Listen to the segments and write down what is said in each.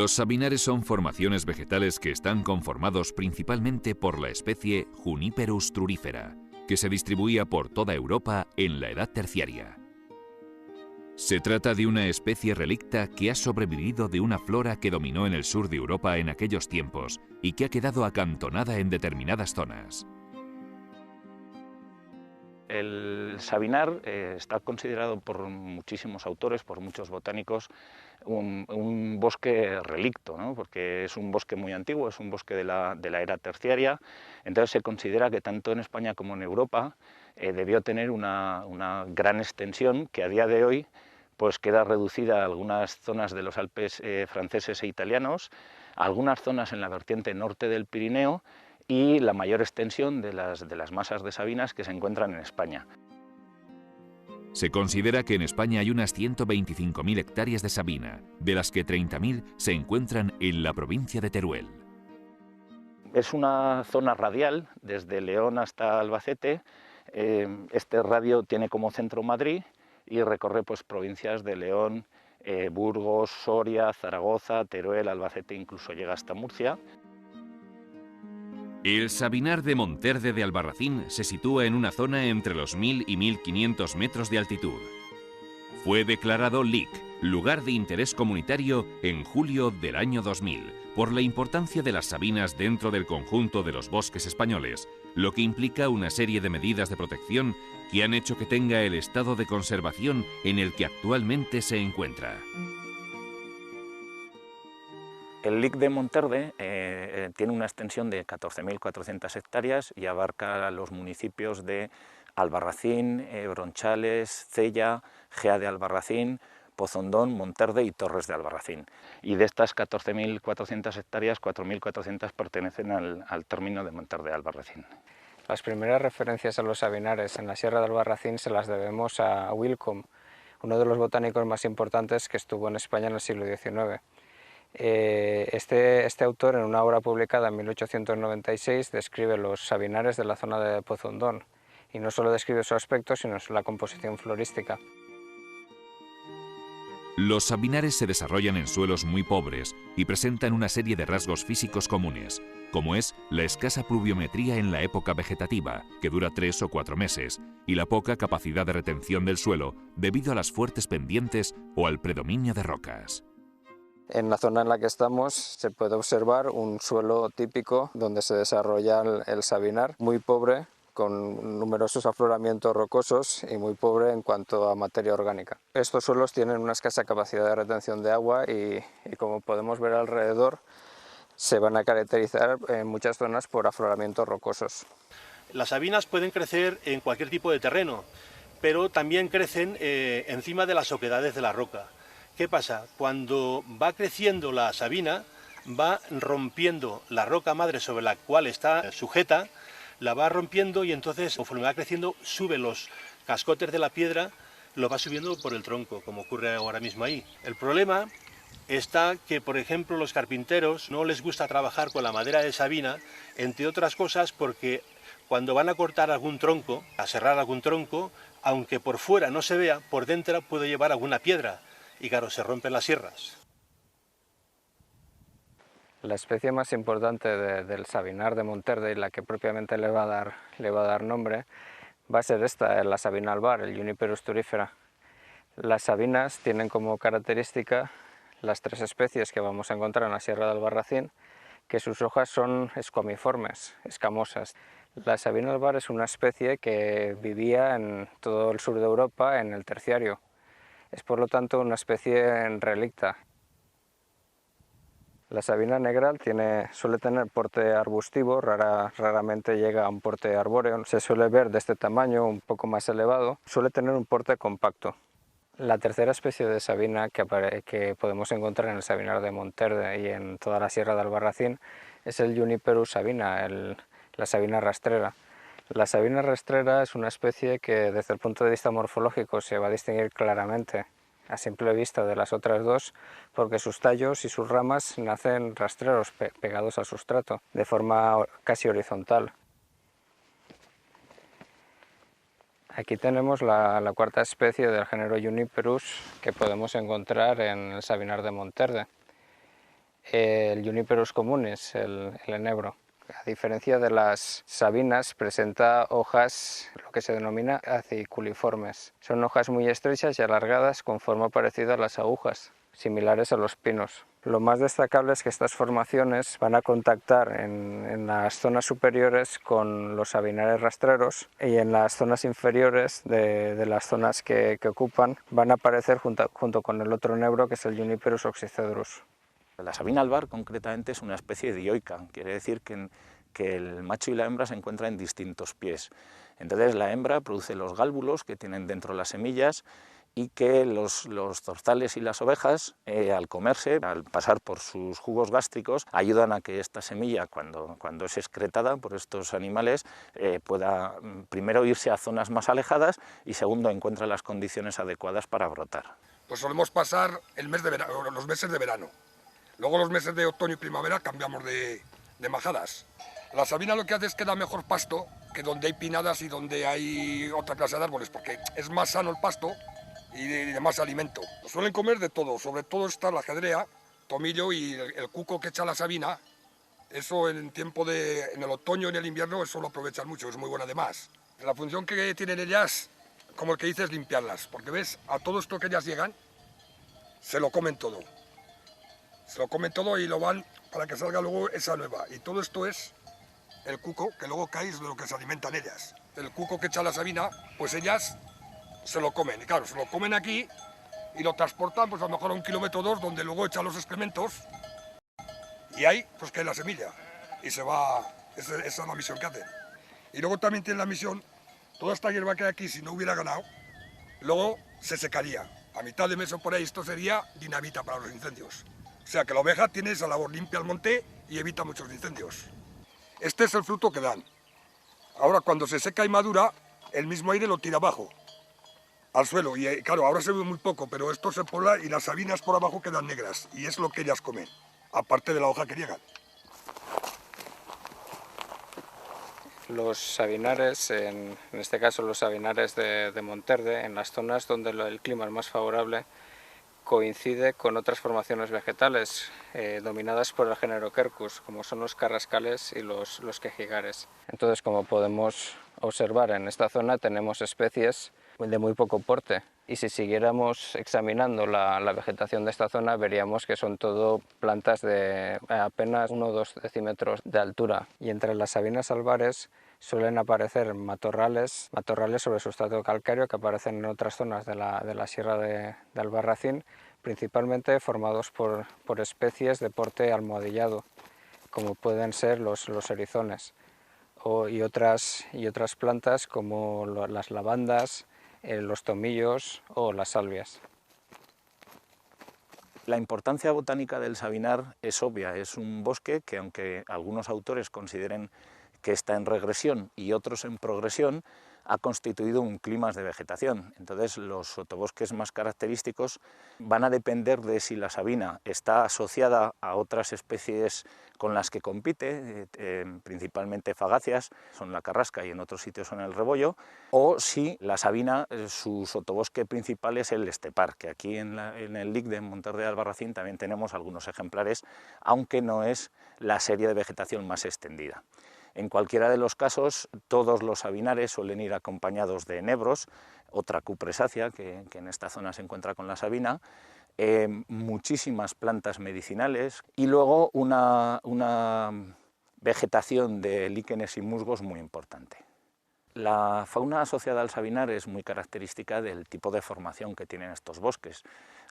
Los sabinares son formaciones vegetales que están conformados principalmente por la especie Juniperus trurifera, que se distribuía por toda Europa en la Edad Terciaria. Se trata de una especie relicta que ha sobrevivido de una flora que dominó en el sur de Europa en aquellos tiempos y que ha quedado acantonada en determinadas zonas. El sabinar está considerado por muchísimos autores, por muchos botánicos, un bosque relicto, ¿no? Porque es un bosque muy antiguo, es un bosque de la era terciaria. Entonces se considera que tanto en España como en Europa debió tener una gran extensión que a día de hoy pues queda reducida a algunas zonas de los Alpes franceses e italianos, a algunas zonas en la vertiente norte del Pirineo y la mayor extensión de las masas de sabinas que se encuentran en España. Se considera que en España hay unas 125.000 hectáreas de sabina, de las que 30.000 se encuentran en la provincia de Teruel. Es una zona radial, desde León hasta Albacete. Este radio tiene como centro Madrid y recorre pues, provincias de León, Burgos, Soria, Zaragoza, Teruel, Albacete, incluso llega hasta Murcia. El Sabinar de Monterde de Albarracín se sitúa en una zona entre los 1.000 y 1.500 metros de altitud. Fue declarado LIC, lugar de interés comunitario, en julio del año 2000, por la importancia de las sabinas dentro del conjunto de los bosques españoles, lo que implica una serie de medidas de protección que han hecho que tenga el estado de conservación en el que actualmente se encuentra. El LIC de Monterde tiene una extensión de 14.400 hectáreas y abarca los municipios de Albarracín, Bronchales, Cella, Gea de Albarracín, Pozondón, Monterde y Torres de Albarracín. Y de estas 14.400 hectáreas, 4.400 pertenecen al término de Monterde de Albarracín. Las primeras referencias a los sabinares en la Sierra de Albarracín se las debemos a Willcomb, uno de los botánicos más importantes que estuvo en España en el siglo XIX. Este autor, en una obra publicada en 1896, describe los sabinares de la zona de Pozondón, y no solo describe su aspecto, sino la composición florística. Los sabinares se desarrollan en suelos muy pobres y presentan una serie de rasgos físicos comunes, como es la escasa pluviometría en la época vegetativa, que dura 3 o 4 meses, y la poca capacidad de retención del suelo debido a las fuertes pendientes o al predominio de rocas. En la zona en la que estamos se puede observar un suelo típico donde se desarrolla el sabinar, muy pobre, con numerosos afloramientos rocosos y muy pobre en cuanto a materia orgánica. Estos suelos tienen una escasa capacidad de retención de agua y como podemos ver alrededor, se van a caracterizar en muchas zonas por afloramientos rocosos. Las sabinas pueden crecer en cualquier tipo de terreno, pero también crecen encima de las oquedades de la roca. ¿Qué pasa? Cuando va creciendo la sabina, va rompiendo la roca madre sobre la cual está sujeta, la va rompiendo y entonces, conforme va creciendo, sube los cascotes de la piedra, lo va subiendo por el tronco, como ocurre ahora mismo ahí. El problema está que, por ejemplo, los carpinteros no les gusta trabajar con la madera de sabina, entre otras cosas porque cuando van a cortar algún tronco, a serrar algún tronco, aunque por fuera no se vea, por dentro puede llevar alguna piedra. Y claro, se rompen las sierras. La especie más importante del sabinar de Monterde, y la que propiamente le va a dar nombre, va a ser esta, la sabina albar, el Juniperus turifera. Las sabinas tienen como característica las 3 especies que vamos a encontrar en la Sierra de Albarracín, que sus hojas son escomiformes, escamosas. La sabina albar es una especie que vivía en todo el sur de Europa en el terciario. Es por lo tanto una especie relicta. La sabina negral suele tener porte arbustivo, raramente llega a un porte arbóreo. Se suele ver de este tamaño, un poco más elevado. Suele tener un porte compacto. La tercera especie de sabina que podemos encontrar en el sabinar de Monterde y en toda la Sierra de Albarracín es el Juniperus sabina, la sabina rastrera. La sabina rastrera es una especie que desde el punto de vista morfológico se va a distinguir claramente a simple vista de las otras dos, porque sus tallos y sus ramas nacen rastreros pegados al sustrato, de forma casi horizontal. Aquí tenemos la cuarta especie del género Juniperus que podemos encontrar en el sabinar de Monterde. El Juniperus communis, el enebro. A diferencia de las sabinas, presenta hojas, lo que se denomina aciculiformes. Son hojas muy estrechas y alargadas con forma parecida a las agujas, similares a los pinos. Lo más destacable es que estas formaciones van a contactar en las zonas superiores con los sabinares rastreros y en las zonas inferiores de las zonas que ocupan van a aparecer junto con el otro enebro, que es el Juniperus oxycedrus. La sabina albar concretamente es una especie dioica, quiere decir que el macho y la hembra se encuentran en distintos pies. Entonces la hembra produce los gálbulos que tienen dentro las semillas y que los zorzales y las ovejas, al comerse, al pasar por sus jugos gástricos, ayudan a que esta semilla, cuando es excretada por estos animales, pueda primero irse a zonas más alejadas y segundo encuentra las condiciones adecuadas para brotar. Pues solemos pasar el mes de verano, los meses de verano. Luego los meses de otoño y primavera cambiamos de majadas. La sabina lo que hace es que da mejor pasto que donde hay pinadas y donde hay otra clase de árboles, porque es más sano el pasto y de más alimento. Suelen comer de todo, sobre todo está la jedrea, tomillo y el cuco que echa la sabina. Eso en el otoño y en el invierno eso lo aprovechan mucho, es muy bueno además. La función que tienen ellas, como el que dice, es limpiarlas, porque ves, a todo esto que ellas llegan, se lo comen todo. Se lo comen todo y lo van para que salga luego esa nueva. Y todo esto es el cuco, que luego cae de lo que se alimentan ellas. El cuco que echa la sabina, pues ellas se lo comen. Y claro, se lo comen aquí y lo transportan pues a lo mejor a 1 kilómetro o 2, donde luego echan los excrementos y ahí pues cae la semilla. Y se va, esa es la misión que hacen. Y luego también tiene la misión, toda esta hierba que hay aquí, si no hubiera ganado, luego se secaría. A mitad de mes o por ahí esto sería dinamita para los incendios. O sea que la oveja tiene esa labor, limpia el monte y evita muchos incendios. Este es el fruto que dan. Ahora cuando se seca y madura, el mismo aire lo tira abajo, al suelo. Y claro, ahora se ve muy poco, pero esto se pobla y las sabinas por abajo quedan negras. Y es lo que ellas comen, aparte de la hoja que llegan. Los sabinares, en este caso los sabinares de Monterde, en las zonas donde el clima es más favorable, coincide con otras formaciones vegetales dominadas por el género Quercus, como son los carrascales y los quejigares. Entonces, como podemos observar en esta zona, tenemos especies de muy poco porte, y si siguiéramos examinando la vegetación de esta zona, veríamos que son todo plantas de apenas 1 o 2 decímetros de altura, y entre las sabinas albares suelen aparecer matorrales sobre sustrato calcáreo que aparecen en otras zonas de la sierra de Albarracín, principalmente formados por especies de porte almohadillado, como pueden ser los erizones, y otras plantas como las lavandas, los tomillos o las salvias. La importancia botánica del sabinar es obvia, es un bosque que, aunque algunos autores consideren que está en regresión y otros en progresión, ha constituido un clima de vegetación. Entonces los sotobosques más característicos van a depender de si la sabina está asociada a otras especies con las que compite, principalmente fagáceas, son la carrasca y en otros sitios son el rebollo, o si la sabina, su sotobosque principal es el estepar, que aquí en el LIC de Monterde de Albarracín también tenemos algunos ejemplares, aunque no es la serie de vegetación más extendida. En cualquiera de los casos, todos los sabinares suelen ir acompañados de enebros, otra cupresácea que en esta zona se encuentra con la sabina, muchísimas plantas medicinales y luego una vegetación de líquenes y musgos muy importante. La fauna asociada al sabinar es muy característica del tipo de formación que tienen estos bosques.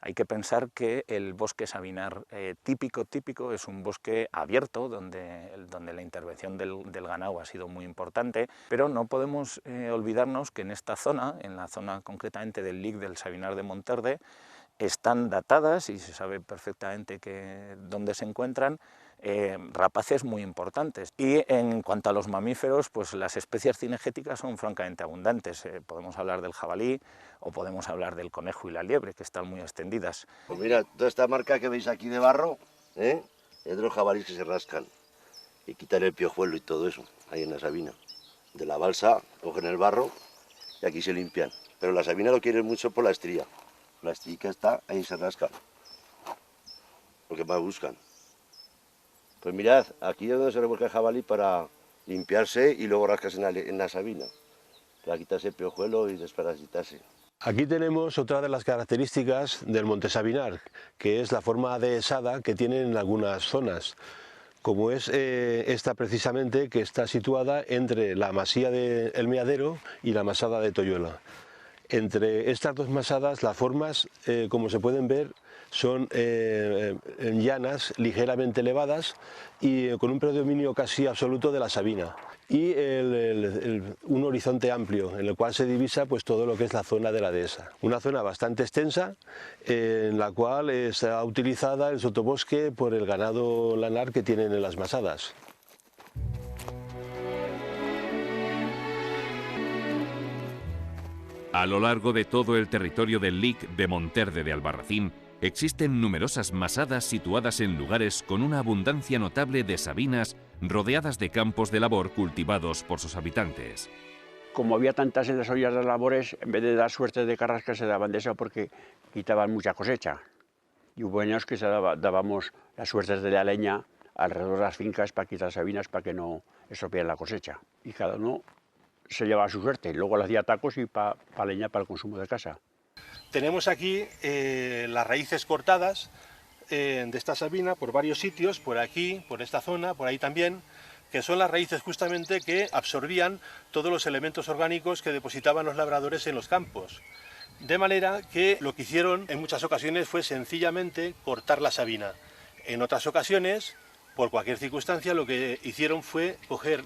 Hay que pensar que el bosque sabinar típico es un bosque abierto, donde la intervención del ganado ha sido muy importante, pero no podemos olvidarnos que en esta zona, en la zona concretamente del LIC del Sabinar de Monterde, están datadas y se sabe perfectamente dónde se encuentran rapaces muy importantes. Y en cuanto a los mamíferos, pues las especies cinegéticas son francamente abundantes. Podemos hablar del jabalí o podemos hablar del conejo y la liebre, que están muy extendidas. Pues mira, toda esta marca que veis aquí de barro, es de los jabalíes que se rascan y quitan el piojuelo y todo eso, ahí en la sabina. De la balsa cogen el barro y aquí se limpian. Pero la sabina lo quieren mucho por la estría. La estría está, ahí se rascan, porque más buscan. Pues mirad, aquí es donde se revuelca el jabalí para limpiarse y luego rascarse en la sabina, para quitarse el piojuelo y desparasitarse. Aquí tenemos otra de las características del Monte Sabinar, que es la forma de dehesada que tienen en algunas zonas, como es esta precisamente, que está situada entre la masía de El Meadero y la masada de Toyuela. Entre estas dos masadas, las formas, como se pueden ver, son llanas, ligeramente elevadas y con un predominio casi absoluto de la sabina. Y un horizonte amplio en el cual se divisa pues todo lo que es la zona de la dehesa. Una zona bastante extensa en la cual está utilizada el sotobosque por el ganado lanar que tienen en las masadas. A lo largo de todo el territorio del Lic de Monterde de Albarracín existen numerosas masadas situadas en lugares con una abundancia notable de sabinas rodeadas de campos de labor cultivados por sus habitantes. Como había tantas en las ollas de labores, en vez de dar suerte de carrasca se daban de eso porque quitaban mucha cosecha. Y hubo años que dábamos las suertes de la leña alrededor de las fincas para quitar sabinas para que no estropearan la cosecha. Y cada uno se llevaba su suerte, luego le hacía tacos y para leña para el consumo de casa. Tenemos aquí las raíces cortadas de esta sabina por varios sitios, por aquí, por esta zona, por ahí también, que son las raíces justamente que absorbían todos los elementos orgánicos que depositaban los labradores en los campos. De manera que lo que hicieron en muchas ocasiones fue sencillamente cortar la sabina. En otras ocasiones, por cualquier circunstancia, lo que hicieron fue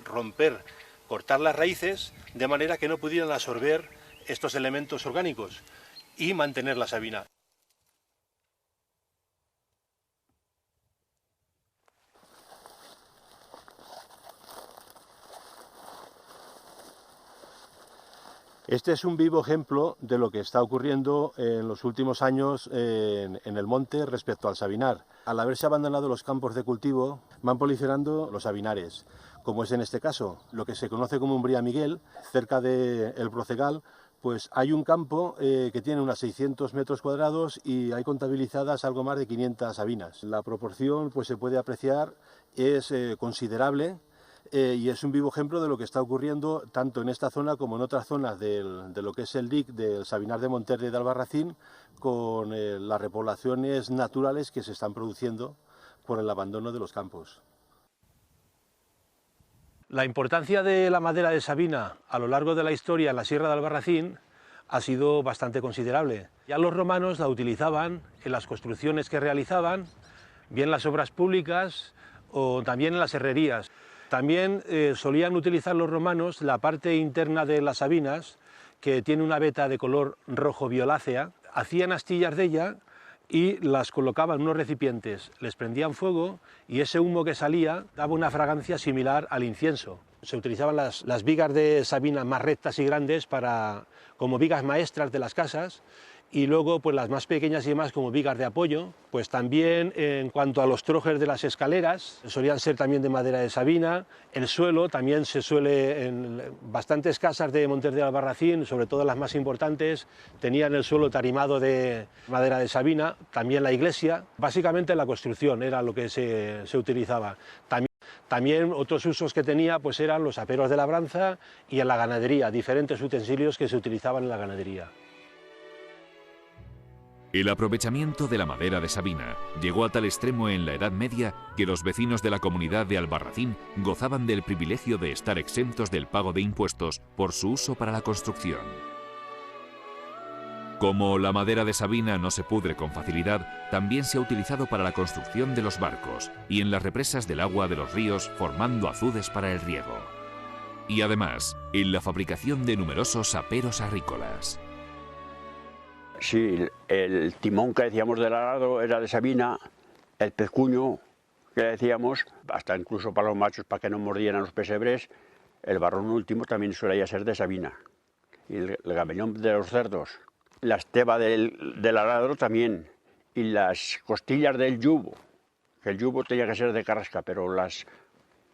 romper, cortar las raíces de manera que no pudieran absorber estos elementos orgánicos y mantener la sabina. Este es un vivo ejemplo de lo que está ocurriendo en los últimos años en el monte respecto al sabinar. Al haberse abandonado los campos de cultivo, van proliferando los sabinares, como es en este caso, lo que se conoce como Umbría Miguel, cerca del Procegal. Pues hay un campo que tiene unos 600 metros cuadrados y hay contabilizadas algo más de 500 sabinas. La proporción, pues se puede apreciar, es considerable y es un vivo ejemplo de lo que está ocurriendo tanto en esta zona como en otras zonas de lo que es el Lic del Sabinar de Monterde de Albarracín, con las repoblaciones naturales que se están produciendo por el abandono de los campos. La importancia de la madera de sabina a lo largo de la historia en la Sierra de Albarracín ha sido bastante considerable. Ya los romanos la utilizaban en las construcciones que realizaban, bien las obras públicas o también en las herrerías. También solían utilizar los romanos la parte interna de las sabinas, que tiene una veta de color rojo violácea. Hacían astillas de ella y las colocaban en unos recipientes, les prendían fuego y ese humo que salía daba una fragancia similar al incienso. Se utilizaban las vigas de sabina más rectas y grandes como vigas maestras de las casas, y luego pues las más pequeñas y demás como vigas de apoyo. Pues también en cuanto a los trojes de las escaleras, solían ser también de madera de sabina. El suelo también se suele, en bastantes casas de Monterde de Albarracín, sobre todo las más importantes, tenían el suelo tarimado de madera de sabina. También la iglesia, básicamente la construcción era lo que se utilizaba. También otros usos que tenía pues eran los aperos de labranza y en la ganadería, diferentes utensilios que se utilizaban en la ganadería. El aprovechamiento de la madera de sabina llegó a tal extremo en la Edad Media que los vecinos de la comunidad de Albarracín gozaban del privilegio de estar exentos del pago de impuestos por su uso para la construcción. Como la madera de sabina no se pudre con facilidad, también se ha utilizado para la construcción de los barcos y en las represas del agua de los ríos, formando azudes para el riego. Y además, en la fabricación de numerosos aperos agrícolas. Sí, el timón que decíamos del arado era de sabina, el pescuño que decíamos, hasta incluso para los machos, para que no mordieran los pesebres, el barrón último también solía ser de sabina. Y el gamellón de los cerdos, la esteba del arado también, y las costillas del yubo, que el yubo tenía que ser de carrasca, pero las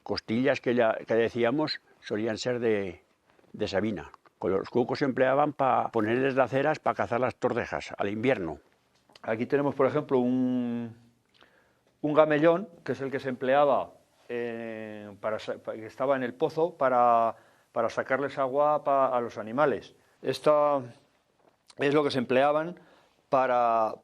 costillas que decíamos solían ser de sabina. Con los cucos se empleaban para ponerles las ceras para cazar las tordejas al invierno. Aquí tenemos, por ejemplo, un un gamellón, que es el que se empleaba, que estaba en el pozo para sacarles agua a los animales. Esto es lo que se empleaban para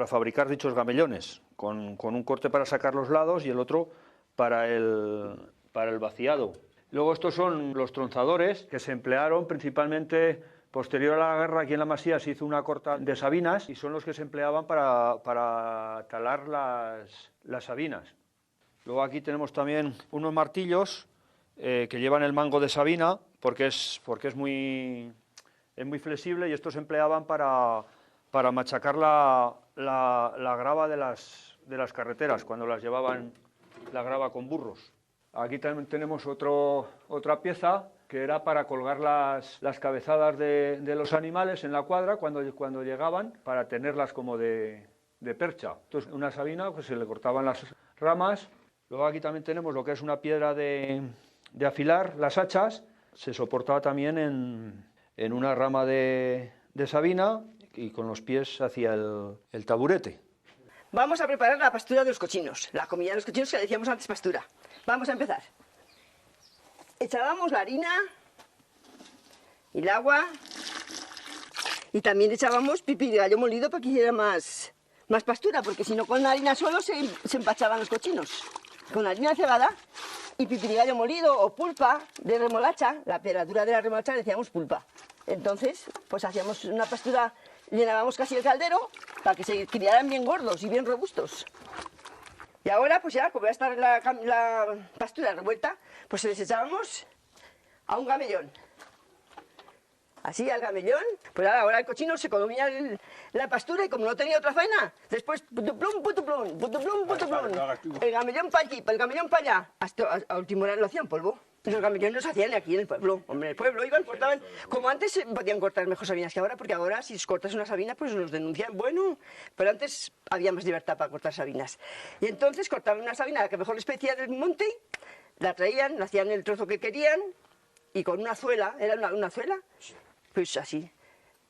fabricar dichos gamellones, con un corte para sacar los lados y el otro para el vaciado. Luego estos son los tronzadores, que se emplearon principalmente posterior a la guerra. Aquí en la masía se hizo una corta de sabinas y son los que se empleaban para talar las sabinas. Luego aquí tenemos también unos martillos que llevan el mango de sabina porque es muy flexible, y estos se empleaban para machacar la grava de las carreteras cuando las llevaban la grava con burros. Aquí también tenemos otra pieza que era para colgar las cabezadas de los animales en la cuadra cuando llegaban, para tenerlas como de percha. Entonces, una sabina, pues se le cortaban las ramas. Luego aquí también tenemos lo que es una piedra de afilar las hachas. Se soportaba también en una rama de sabina, y con los pies hacia el taburete. Vamos a preparar la pastura de los cochinos, la comida de los cochinos que le decíamos antes pastura. Vamos a empezar. Echábamos la harina y el agua, y también echábamos pipi de gallo molido para que hiciera más pastura, porque si no, con la harina solo se empachaban los cochinos. Con la harina cebada y pipi de gallo molido o pulpa de remolacha, la peladura de la remolacha le decíamos pulpa. Entonces, pues hacíamos una pastura, llenábamos casi el caldero para que se criaran bien gordos y bien robustos. Y ahora, pues ya, como ya está la pastura revuelta, pues se les echábamos a un gamellón. Así, al gamellón, pues ahora el cochino se comía la pastura, y como no tenía otra faena, después putuplum, putuplum, putuplum, putuplum, el gamellón para aquí, el gamellón para allá, hasta a última hora lo hacían polvo. Y los gamellones los hacían aquí en el pueblo. Hombre, en el pueblo iban, cortaban, como antes podían cortar mejor sabinas que ahora, porque ahora si cortas una sabina pues nos denuncian, bueno, pero antes había más libertad para cortar sabinas. Y entonces cortaban una sabina, la que mejor les parecía del monte, la traían, hacían el trozo que querían, y con una zuela, era una zuela, pues así.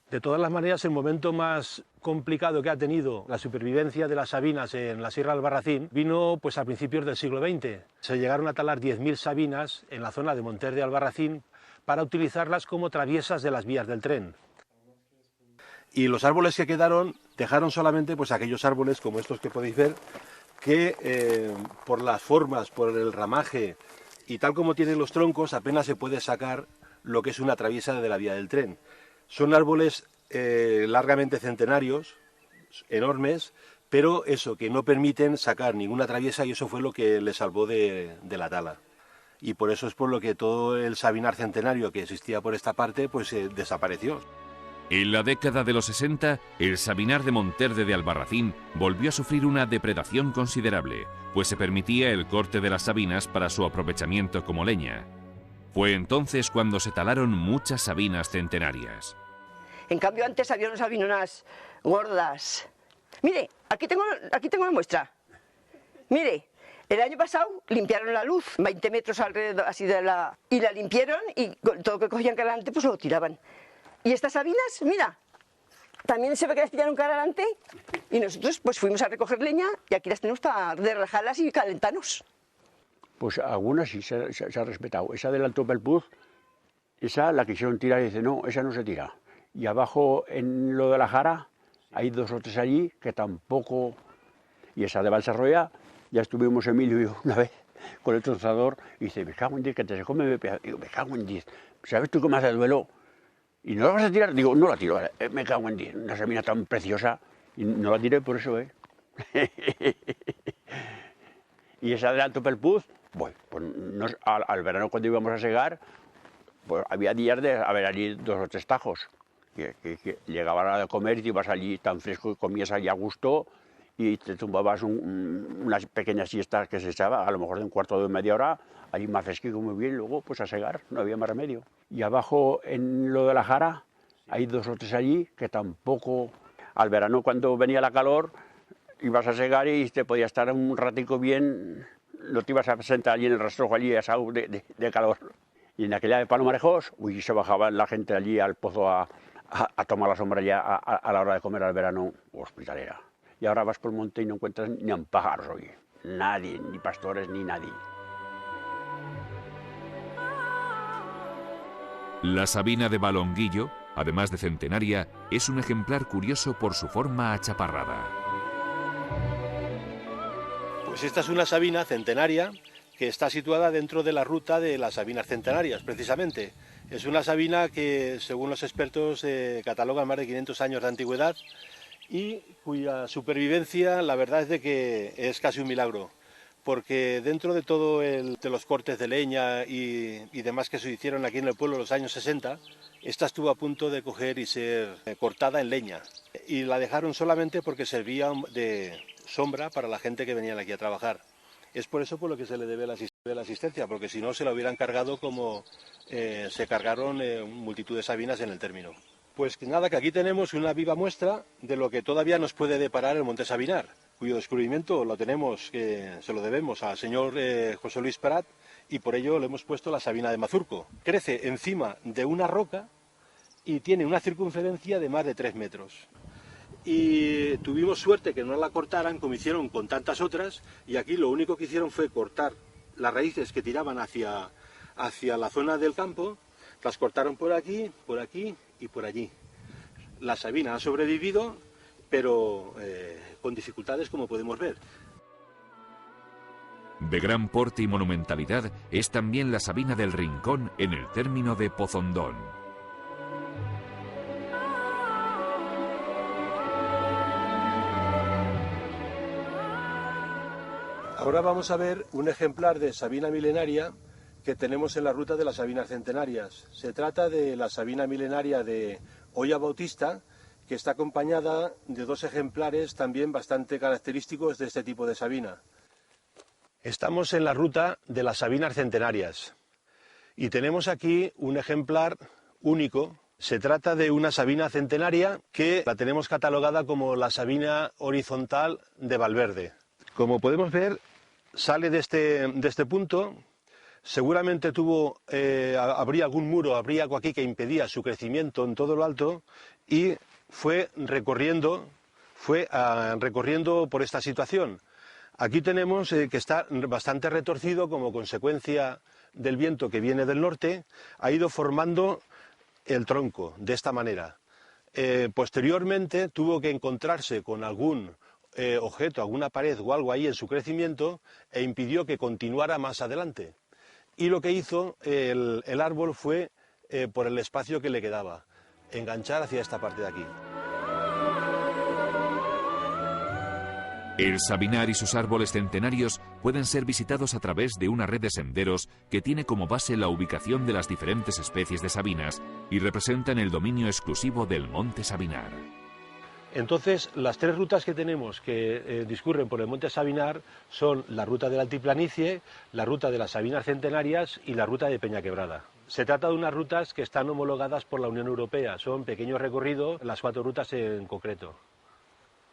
De todas las maneras, el momento más complicado que ha tenido la supervivencia de las sabinas en la Sierra del Albarracín vino pues a principios del siglo XX. Se llegaron a talar 10.000 sabinas en la zona de Monter de Albarracín para utilizarlas como traviesas de las vías del tren. Y los árboles que quedaron dejaron solamente pues aquellos árboles como estos que podéis ver, que por las formas, por el ramaje y tal como tienen los troncos, apenas se puede sacar lo que es una traviesa de la vía del tren. Son árboles largamente centenarios, enormes, pero eso, que no permiten sacar ninguna traviesa, y eso fue lo que le salvó de la tala. Y por eso es por lo que todo el sabinar centenario que existía por esta parte pues desapareció. En la década de los 60, el sabinar de Monterde de Albarracín volvió a sufrir una depredación considerable, pues se permitía el corte de las sabinas para su aprovechamiento como leña. Fue entonces cuando se talaron muchas sabinas centenarias. En cambio, antes había unas sabinonas gordas. Mire, aquí tengo la muestra. Mire, el año pasado limpiaron la luz, 20 metros alrededor así y la limpiaron, y todo lo que cogían cara adelante pues lo tiraban. Y estas sabinas, mira, también se ve que las tiraron cara adelante, y nosotros pues fuimos a recoger leña, y aquí las tenemos para derrajarlas y calentarnos. Pues algunas sí se ha respetado. Esa del Alto Pelpuz, esa la quisieron tirar y dice, no, esa no se tira. Y abajo en lo de la Jara, hay 2 o 3 allí que tampoco... Y esa de Balsarroya, ya estuvimos Emilio y yo una vez con el trozador, y dice, me cago en 10, que te se come, digo, me cago en 10. ¿Sabes tú qué me hace duelo? ¿Y no la vas a tirar? Digo, no la tiro, me cago en 10. Una sabina tan preciosa, y no la tiré por eso, Y esa del Alto Pelpuz, bueno, pues al verano cuando íbamos a segar, pues había días de haber allí 2 o 3 tajos, que llegaban a comer y te ibas allí tan fresco y comías allí a gusto, y te tumbabas unas pequeñas siestas que se echaba, a lo mejor de un cuarto de media hora, allí más fresquito, muy bien, luego pues a segar, no había más remedio. Y abajo en lo de la Jara, hay 2 o 3 allí que tampoco, al verano cuando venía la calor, ibas a segar y te podía estar un ratico bien, no te ibas a sentar allí en el rastrojo, allí asado de calor. Y en aquella de Palomarejos, se bajaba la gente allí al pozo a tomar la sombra ya a la hora de comer al verano hospitalera. y ahora vas por el monte y no encuentras ni un pájaro hoy. Nadie, ni pastores, ni nadie. La sabina de Balonguillo, además de centenaria, es un ejemplar curioso por su forma achaparrada. Pues esta es una sabina centenaria que está situada dentro de la ruta de las sabinas centenarias, precisamente. Es una sabina que, según los expertos, cataloga más de 500 años de antigüedad y cuya supervivencia, la verdad es de que es casi un milagro, porque dentro de todo de los cortes de leña y demás que se hicieron aquí en el pueblo en los años 60, esta estuvo a punto de coger y ser cortada en leña, y la dejaron solamente porque servía de sombra para la gente que venían aquí a trabajar. Es por eso por lo que se le debe la asistencia, porque si no se la hubieran cargado como se cargaron multitud de sabinas en el término. Pues que nada, que aquí tenemos una viva muestra de lo que todavía nos puede deparar el Monte Sabinar, cuyo descubrimiento lo tenemos, se lo debemos al señor José Luis Prat, y por ello le hemos puesto la sabina de Mazurco. Crece encima de una roca y tiene una circunferencia de más de 3 metros. Y tuvimos suerte que no la cortaran como hicieron con tantas otras, y aquí lo único que hicieron fue cortar las raíces que tiraban hacia la zona del campo, las cortaron por aquí y por allí. La sabina ha sobrevivido, pero con dificultades, como podemos ver. De gran porte y monumentalidad es también la sabina del Rincón en el término de Pozondón. Ahora vamos a ver un ejemplar de sabina milenaria que tenemos en la ruta de las sabinas centenarias. Se trata de la sabina milenaria de Olla Bautista, que está acompañada de 2 ejemplares también bastante característicos de este tipo de sabina. Estamos en la ruta de las sabinas centenarias y tenemos aquí un ejemplar único. Se trata de una sabina centenaria que la tenemos catalogada como la sabina horizontal de Valverde. Como podemos ver, sale de este punto. Seguramente habría algún muro, habría algo aquí que impedía su crecimiento en todo lo alto, y fue recorriendo por esta situación. Aquí tenemos que está bastante retorcido como consecuencia del viento que viene del norte, ha ido formando el tronco de esta manera. Posteriormente tuvo que encontrarse con algún objeto, alguna pared o algo ahí en su crecimiento, e impidió que continuara más adelante. Y lo que hizo el árbol fue, por el espacio que le quedaba, enganchar hacia esta parte de aquí. El Sabinar y sus árboles centenarios pueden ser visitados a través de una red de senderos que tiene como base la ubicación de las diferentes especies de sabinas y representan el dominio exclusivo del Monte Sabinar. Entonces, las 3 rutas que tenemos que discurren por el Monte Sabinar son la ruta de la altiplanicie, la ruta de las sabinas centenarias y la ruta de Peñaquebrada. Se trata de unas rutas que están homologadas por la Unión Europea, son pequeños recorridos, las 4 rutas en concreto.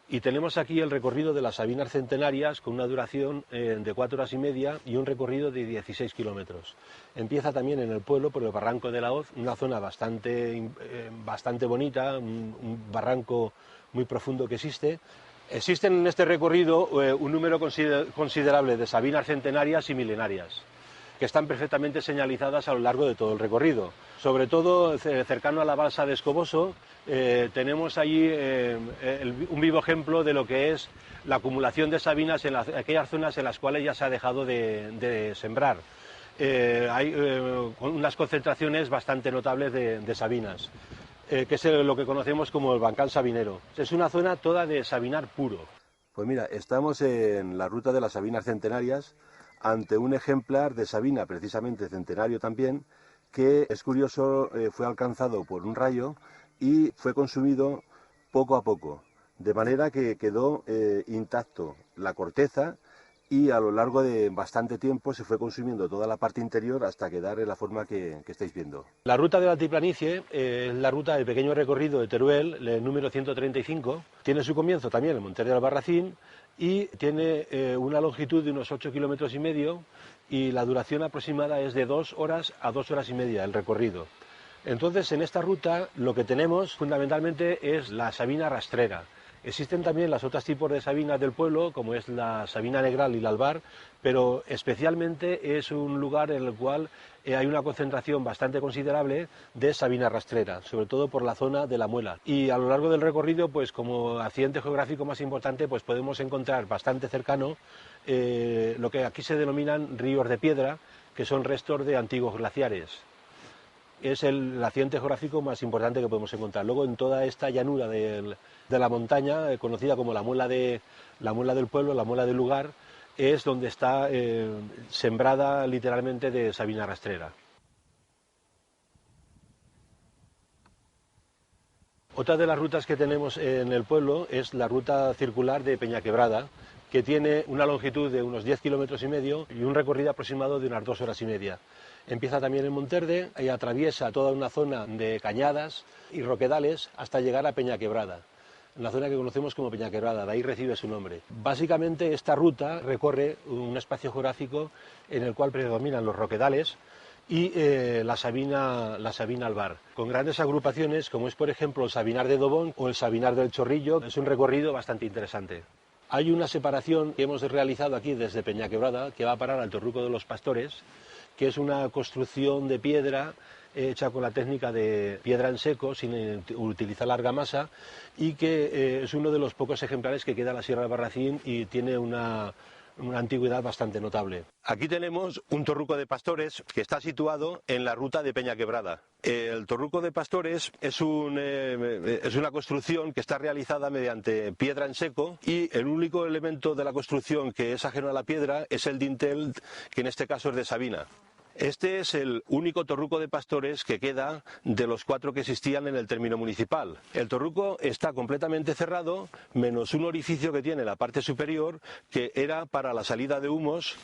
Y tenemos aquí el recorrido de las sabinas centenarias con una duración de 4 horas y media y un recorrido de 16 kilómetros. Empieza también en el pueblo por el Barranco de la Hoz, una zona bastante bonita, un barranco muy profundo que existe. Existen en este recorrido un número considerable de sabinas centenarias y milenarias, que están perfectamente señalizadas a lo largo de todo el recorrido. Sobre todo cercano a la balsa de Escoboso tenemos allí un vivo ejemplo de lo que es la acumulación de sabinas en aquellas zonas en las cuales ya se ha dejado de sembrar. Hay unas concentraciones bastante notables de sabinas, que es lo que conocemos como el Bancal Sabinero. Es una zona toda de sabinar puro. Pues mira, estamos en la ruta de las sabinas centenarias, ante un ejemplar de sabina, precisamente centenario también, que es curioso, fue alcanzado por un rayo y fue consumido poco a poco, de manera que quedó intacto la corteza y a lo largo de bastante tiempo se fue consumiendo toda la parte interior hasta quedar en la forma que estáis viendo. La ruta de la altiplanicie es la ruta del pequeño recorrido de Teruel, el número 135, tiene su comienzo también en el Monte de Albarracín y tiene una longitud de unos 8 kilómetros y medio y la duración aproximada es de 2 horas a 2 horas y media el recorrido. Entonces, en esta ruta lo que tenemos fundamentalmente es la sabina rastrera. Existen también las otras tipos de sabinas del pueblo, como es la sabina negral y la albar, pero especialmente es un lugar en el cual hay una concentración bastante considerable de sabina rastrera, sobre todo por la zona de la Muela. Y a lo largo del recorrido, pues como accidente geográfico más importante, pues podemos encontrar bastante cercano lo que aquí se denominan ríos de piedra, que son restos de antiguos glaciares. Es el accidente geográfico más importante que podemos encontrar. Luego, en toda esta llanura de la montaña, conocida como la muela del pueblo, la muela del lugar, es donde está sembrada literalmente de sabina rastrera. Otra de las rutas que tenemos en el pueblo es la ruta circular de Peñaquebrada, que tiene una longitud de unos 10,5 kilómetros y un recorrido aproximado de unas 2 horas y media. Empieza también en Monterde y atraviesa toda una zona de cañadas y roquedales hasta llegar a Peñaquebrada, en la zona que conocemos como Peñaquebrada, de ahí recibe su nombre. Básicamente esta ruta recorre un espacio geográfico en el cual predominan los roquedales y la sabina albar, con grandes agrupaciones como es por ejemplo el Sabinar de Dobón o el Sabinar del Chorrillo. Es un recorrido bastante interesante. Hay una separación que hemos realizado aquí desde Peñaquebrada que va a parar al Torruco de los Pastores, que es una construcción de piedra hecha con la técnica de piedra en seco, sin utilizar la argamasa, y que es uno de los pocos ejemplares que queda en la Sierra de Albarracín y tiene una antigüedad bastante notable. Aquí tenemos un torruco de pastores que está situado en la ruta de Peñaquebrada. El torruco de pastores es una construcción que está realizada mediante piedra en seco y el único elemento de la construcción que es ajeno a la piedra es el dintel, que en este caso es de sabina. Este es el único torruco de pastores que queda de los 4 que existían en el término municipal. El torruco está completamente cerrado, menos un orificio que tiene en la parte superior, que era para la salida de humos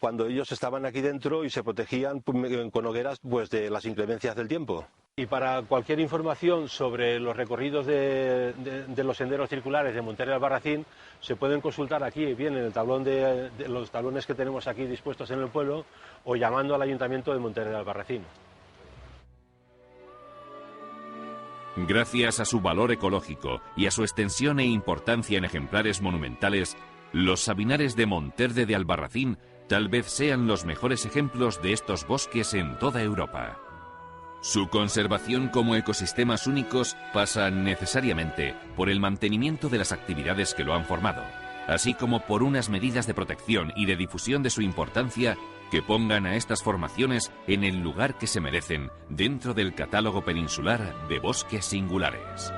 cuando ellos estaban aquí dentro y se protegían con hogueras pues, de las inclemencias del tiempo. Y para cualquier información sobre los recorridos de los senderos circulares de Monterde de Albarracín, se pueden consultar aquí, bien en el tablón de los tablones que tenemos aquí dispuestos en el pueblo, o llamando al Ayuntamiento de Monterde de Albarracín. Gracias a su valor ecológico y a su extensión e importancia en ejemplares monumentales, los sabinares de Monterde de Albarracín tal vez sean los mejores ejemplos de estos bosques en toda Europa. Su conservación como ecosistemas únicos pasa necesariamente por el mantenimiento de las actividades que lo han formado, así como por unas medidas de protección y de difusión de su importancia que pongan a estas formaciones en el lugar que se merecen dentro del catálogo peninsular de bosques singulares.